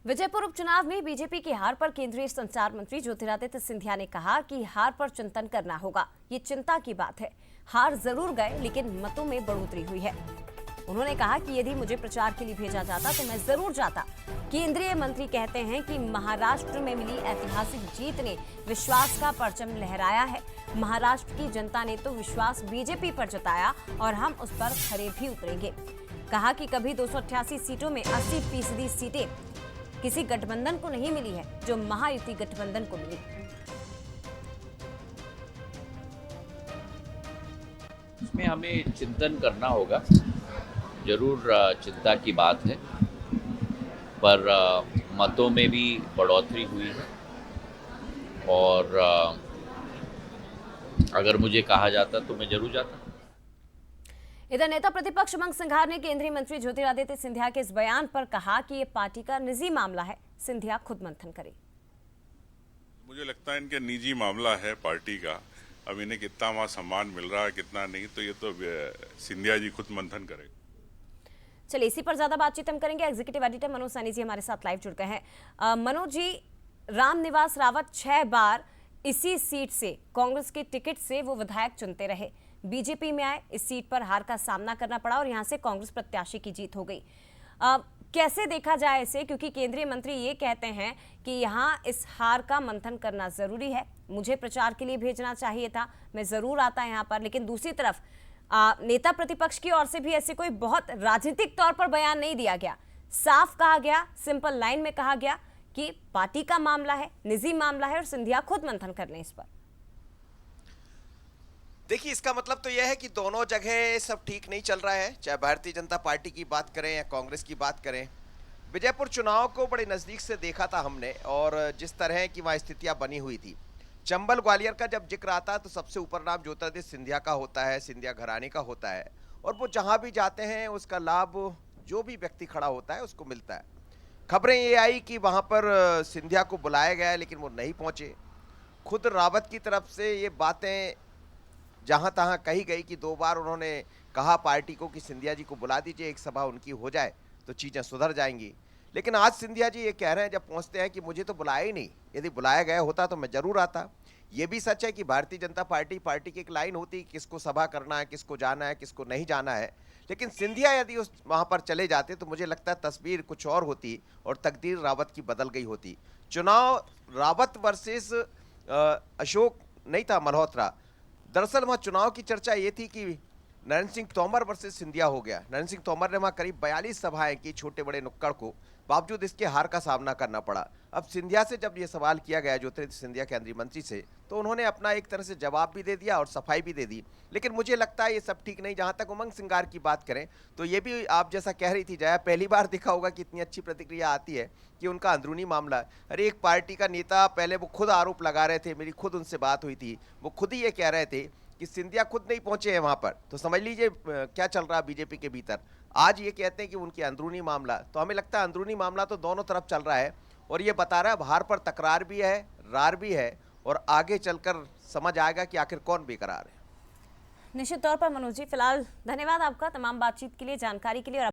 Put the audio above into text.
विजयपुर उपचुनाव में बीजेपी की हार पर केंद्रीय संचार मंत्री ज्योतिरादित्य सिंधिया ने कहा कि हार पर चिंतन करना होगा। ये चिंता की बात है। हार जरूर गए, लेकिन मतों में बढ़ोतरी हुई है। उन्होंने कहा कि यदि मुझे प्रचार के लिए भेजा जाता तो मैं जरूर जाता। केंद्रीय मंत्री कहते हैं कि महाराष्ट्र में मिली ऐतिहासिक जीत ने विश्वास का परचम लहराया है। महाराष्ट्र की जनता ने तो विश्वास बीजेपी पर जताया और हम उस पर खरे भी उतरेंगे। कहा कि कभी 288 सीटों में 80% सीटें किसी गठबंधन को नहीं मिली है जो महायुति गठबंधन को मिली। इसमें हमें चिंतन करना होगा। जरूर चिंता की बात है, पर मतों में भी बढ़ोतरी हुई है और अगर मुझे कहा जाता तो मैं जरूर जाता। इधर नेता प्रतिपक्ष उमंग सिंघार ने केंद्रीय मंत्री ज्योतिरादित्य सिंधिया के इस बयान पर कहा कि ये पार्टी का निजी मामला है, सिंधिया खुद मंथन करे। मुझे लगता है इनका निजी मामला है पार्टी का। अब इन्हें कितना वहाँ सम्मान मिल रहा है कितना नहीं, तो ये तो सिंधिया जी खुद मंथन करें। चलिए, इसी पर ज्यादा बातचीत हम करेंगे। एग्जीक्यूटिव एडिटर मनोज सैनी जी हमारे साथ लाइव जुड़ गए हैं। मनोज जी, रामनिवास रावत 6 बार इसी सीट से कांग्रेस के टिकट से वो विधायक चुनते रहे, बीजेपी में आए, इस सीट पर हार का सामना करना पड़ा और यहां से कांग्रेस प्रत्याशी की जीत हो गई। कैसे देखा जाए इसे, क्योंकि केंद्रीय मंत्री ये कहते हैं कि यहां इस हार का मंथन करना जरूरी है। मुझे प्रचार के लिए भेजना चाहिए था, मैं जरूर आता यहां पर। लेकिन दूसरी तरफ नेता प्रतिपक्ष की ओर से भी ऐसे कोई बहुत राजनीतिक तौर पर बयान नहीं दिया गया। साफ कहा गया, सिंपल लाइन में कहा गया कि पार्टी का मामला है, निजी मामला है और सिंधिया खुद मंथन कर लें इस पर। देखिए, इसका मतलब तो यह है कि दोनों जगह सब ठीक नहीं चल रहा है, चाहे भारतीय जनता पार्टी की बात करें या कांग्रेस की बात करें। विजयपुर चुनाव को बड़े नज़दीक से देखा था हमने, और जिस तरह की वहाँ स्थितियाँ बनी हुई थी, चंबल ग्वालियर का जब जिक्र आता है तो सबसे ऊपर नाम ज्योतिरादित्य सिंधिया का होता है, सिंधिया घराने का होता है, और वो जहाँ भी जाते हैं उसका लाभ जो भी व्यक्ति खड़ा होता है उसको मिलता है। खबरें ये आई कि वहाँ पर सिंधिया को बुलाया गया लेकिन वो नहीं पहुँचे। खुद रावत की तरफ से ये बातें जहाँ तहाँ कही गई कि 2 बार उन्होंने कहा पार्टी को कि सिंधिया जी को बुला दीजिए, एक सभा उनकी हो जाए तो चीज़ें सुधर जाएंगी। लेकिन आज सिंधिया जी ये कह रहे हैं जब पहुँचते हैं कि मुझे तो बुलाया ही नहीं, यदि बुलाया गया होता तो मैं जरूर आता। ये भी सच है कि भारतीय जनता पार्टी की एक लाइन होती है, किसको सभा करना है, किसको जाना है, किसको नहीं जाना है। लेकिन सिंधिया यदि उस वहाँ पर चले जाते तो मुझे लगता है तस्वीर कुछ और होती और तकदीर रावत की बदल गई होती। चुनाव रावत वर्सेस अशोक नहीं था, मल्होत्रा। दरअसल वहाँ चुनाव की चर्चा ये थी कि नरेंद्र सिंह तोमर वर्सेस सिंधिया हो गया। नरेंद्र सिंह तोमर ने वहाँ करीब 42 सभाएं की, छोटे बड़े नुक्कड़ को, बावजूद इसके हार का सामना करना पड़ा। अब सिंधिया से जब ये सवाल किया गया ज्योतिरादित्य सिंधिया केंद्रीय मंत्री से, तो उन्होंने अपना एक तरह से जवाब भी दे दिया और सफाई भी दे दी। लेकिन मुझे लगता है ये सब ठीक नहीं। जहाँ तक उमंग सिंगार की बात करें तो ये भी आप जैसा कह रही थी जया, पहली बार देखा होगा कि इतनी अच्छी प्रतिक्रिया आती है कि उनका अंदरूनी मामला। अरे, एक पार्टी का नेता, पहले वो खुद आरोप लगा रहे थे, मेरी खुद उनसे बात हुई थी, वो खुद ही ये कह रहे थे कि सिंधिया खुद नहीं पहुंचे हैं वहां पर, तो समझ लीजिए क्या चल रहा है बीजेपी के भीतर। आज ये कहते हैं कि उनकी अंदरूनी मामला, तो हमें लगता है अंदरूनी मामला तो दोनों तरफ चल रहा है, और ये बता रहा है हार पर तकरार भी है, रार भी है, और आगे चलकर समझ आएगा कि आखिर कौन बेकरार है। निश्चित तौर पर मनोज जी, फिलहाल धन्यवाद आपका तमाम बातचीत के लिए, जानकारी के लिए। और